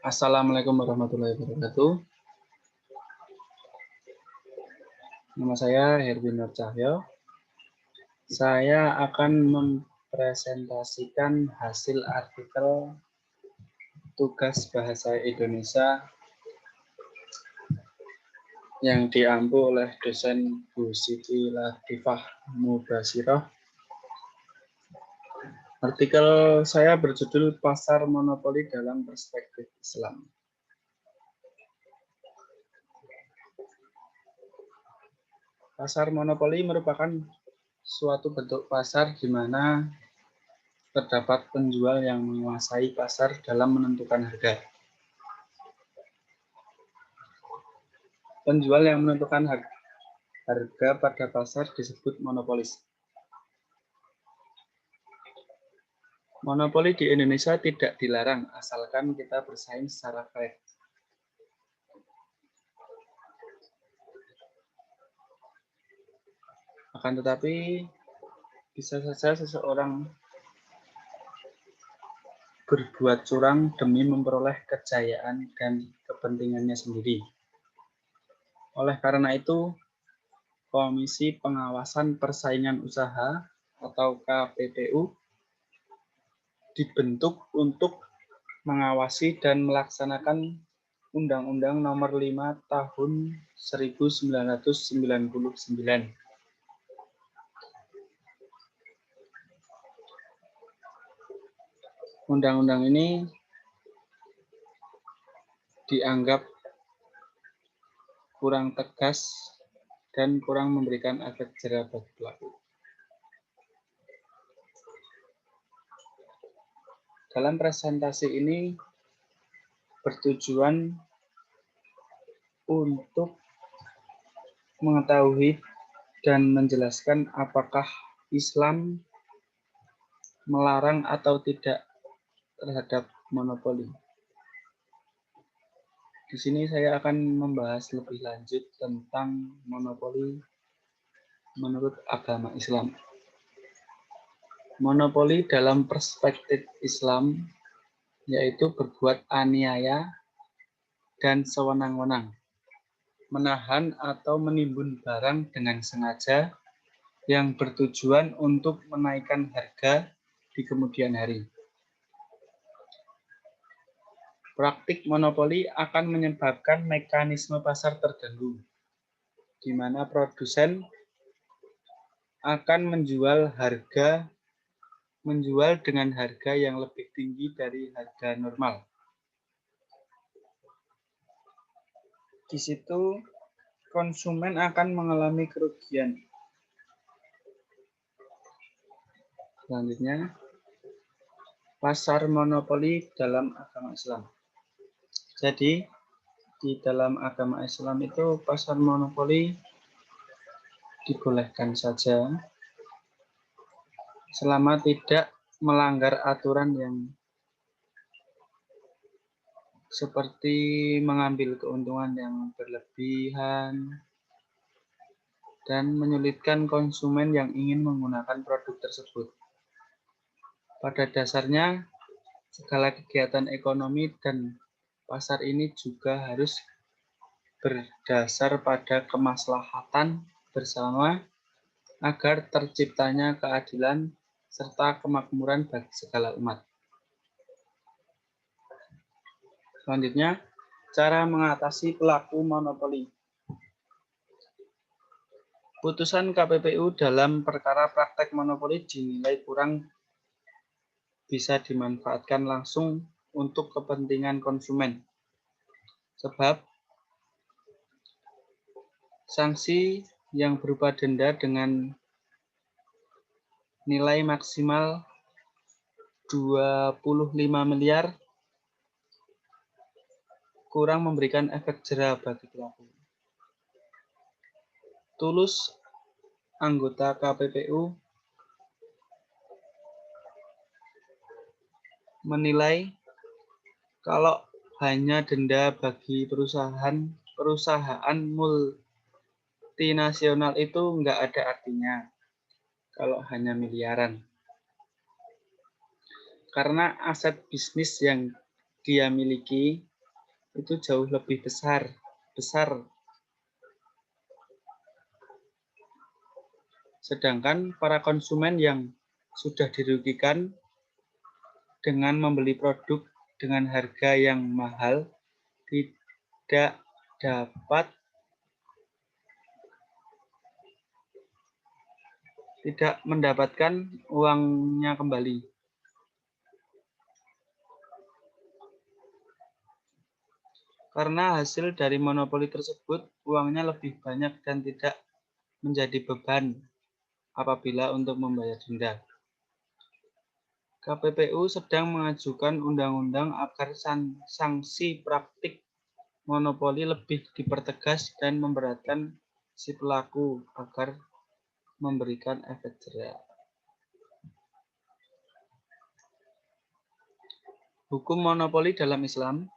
Assalamualaikum warahmatullahi wabarakatuh. Nama saya Herwin Nur Cahyo. Saya akan mempresentasikan hasil artikel tugas bahasa Indonesia yang diampu oleh dosen Bu Siti Latifah Mubashiroh. Artikel saya berjudul Pasar Monopoli dalam Perspektif Islam. Pasar monopoli merupakan suatu bentuk pasar di mana terdapat penjual yang menguasai pasar dalam menentukan harga. Penjual yang menentukan harga pada pasar disebut monopolis. Monopoli di Indonesia tidak dilarang asalkan kita bersaing secara fair. Akan tetapi, bisa saja seseorang berbuat curang demi memperoleh kejayaan dan kepentingannya sendiri. Oleh karena itu, Komisi Pengawasan Persaingan Usaha atau KPPU dibentuk untuk mengawasi dan melaksanakan Undang-Undang Nomor 5 Tahun 1999. Undang-undang ini dianggap kurang tegas dan kurang memberikan efek jera bagi pelaku. Dalam presentasi ini bertujuan untuk mengetahui dan menjelaskan apakah Islam melarang atau tidak terhadap monopoli. Di sini saya akan membahas lebih lanjut tentang monopoli menurut agama Islam. Monopoli dalam perspektif Islam yaitu berbuat aniaya dan sewenang-wenang, menahan atau menimbun barang dengan sengaja yang bertujuan untuk menaikkan harga di kemudian hari. Praktik monopoli akan menyebabkan mekanisme pasar terganggu, di mana produsen akan menjual dengan harga yang lebih tinggi dari harga normal. Di situ konsumen akan mengalami kerugian. Selanjutnya, pasar monopoli dalam agama Islam. Jadi, di dalam agama Islam itu pasar monopoli dibolehkan saja selama tidak melanggar aturan yang seperti mengambil keuntungan yang berlebihan dan menyulitkan konsumen yang ingin menggunakan produk tersebut. Pada dasarnya, segala kegiatan ekonomi dan pasar ini juga harus berdasar pada kemaslahatan bersama agar terciptanya keadilan serta kemakmuran bagi segala umat. Selanjutnya, cara mengatasi pelaku monopoli. Putusan KPPU dalam perkara praktek monopoli dinilai kurang bisa dimanfaatkan langsung untuk kepentingan konsumen. Sebab sanksi yang berupa denda dengan nilai maksimal 25 miliar kurang memberikan efek jera bagi pelaku. Tulus, anggota KPPU, menilai kalau hanya denda bagi perusahaan multinasional itu nggak ada artinya kalau hanya miliaran. Karena aset bisnis yang dia miliki itu jauh lebih besar. Sedangkan para konsumen yang sudah dirugikan dengan membeli produk dengan harga yang mahal tidak mendapatkan uangnya kembali. Karena hasil dari monopoli tersebut, uangnya lebih banyak dan tidak menjadi beban apabila untuk membayar denda. KPPU sedang mengajukan undang-undang agar sanksi praktik monopoli lebih dipertegas dan memberatkan si pelaku agar memberikan efek jera. Hukum monopoli dalam Islam.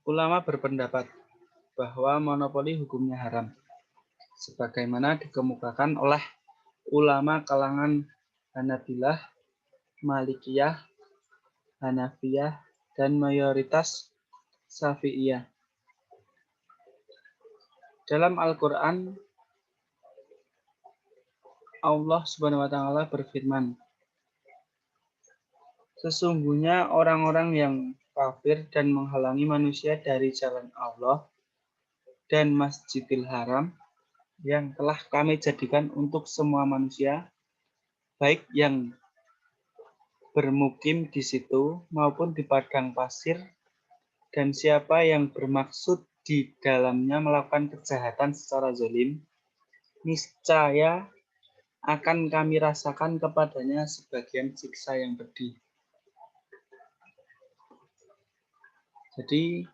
Ulama berpendapat bahwa monopoli hukumnya haram, sebagaimana dikemukakan oleh ulama kalangan Hanabilah, Malikiyah, Hanafiyah, dan mayoritas Syafi'iyah. Dalam Al-Quran, Allah Subhanahu wa Ta'ala berfirman, sesungguhnya orang-orang yang kafir dan menghalangi manusia dari jalan Allah dan Masjidil Haram yang telah kami jadikan untuk semua manusia, baik yang bermukim di situ maupun di padang pasir, dan siapa yang bermaksud di dalamnya melakukan kejahatan secara zalim, niscaya akan kami rasakan kepadanya sebagian siksa yang pedih. Jadi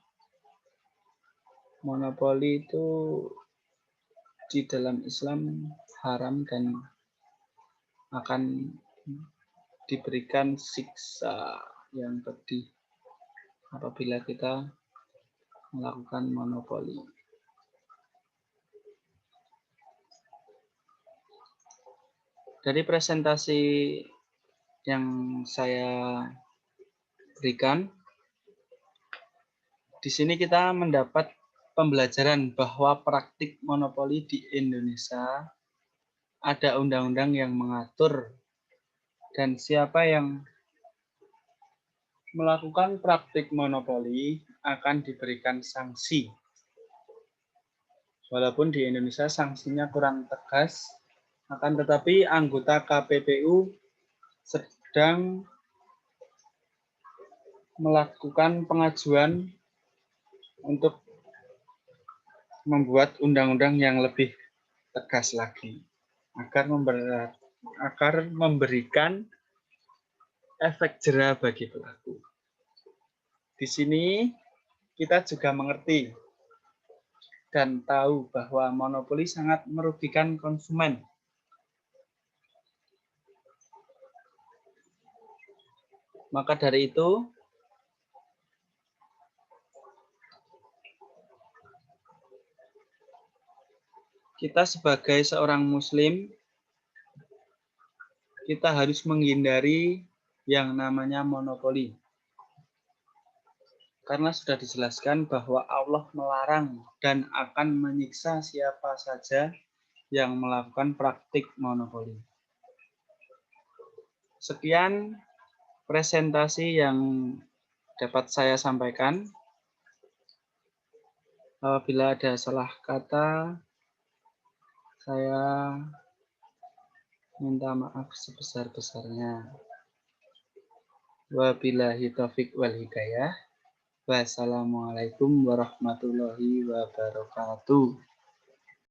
monopoli itu di dalam Islam haram dan akan diberikan siksa yang pedih apabila kita melakukan monopoli. Dari presentasi yang saya berikan, di sini kita mendapat pembelajaran bahwa praktik monopoli di Indonesia ada undang-undang yang mengatur dan siapa yang melakukan praktik monopoli akan diberikan sanksi. Walaupun di Indonesia sanksinya kurang tegas, akan tetapi anggota KPPU sedang melakukan pengajuan untuk membuat undang-undang yang lebih tegas lagi agar memberikan efek jera bagi pelaku. Di sini kita juga mengerti dan tahu bahwa monopoli sangat merugikan konsumen. Maka dari itu, kita sebagai seorang muslim, kita harus menghindari yang namanya monopoli. Karena sudah dijelaskan bahwa Allah melarang dan akan menyiksa siapa saja yang melakukan praktik monopoli. Sekian presentasi yang dapat saya sampaikan. Apabila ada salah kata, saya minta maaf sebesar-besarnya. Wabillahi taufiq wal hidayah. Wassalamualaikum warahmatullahi wabarakatuh.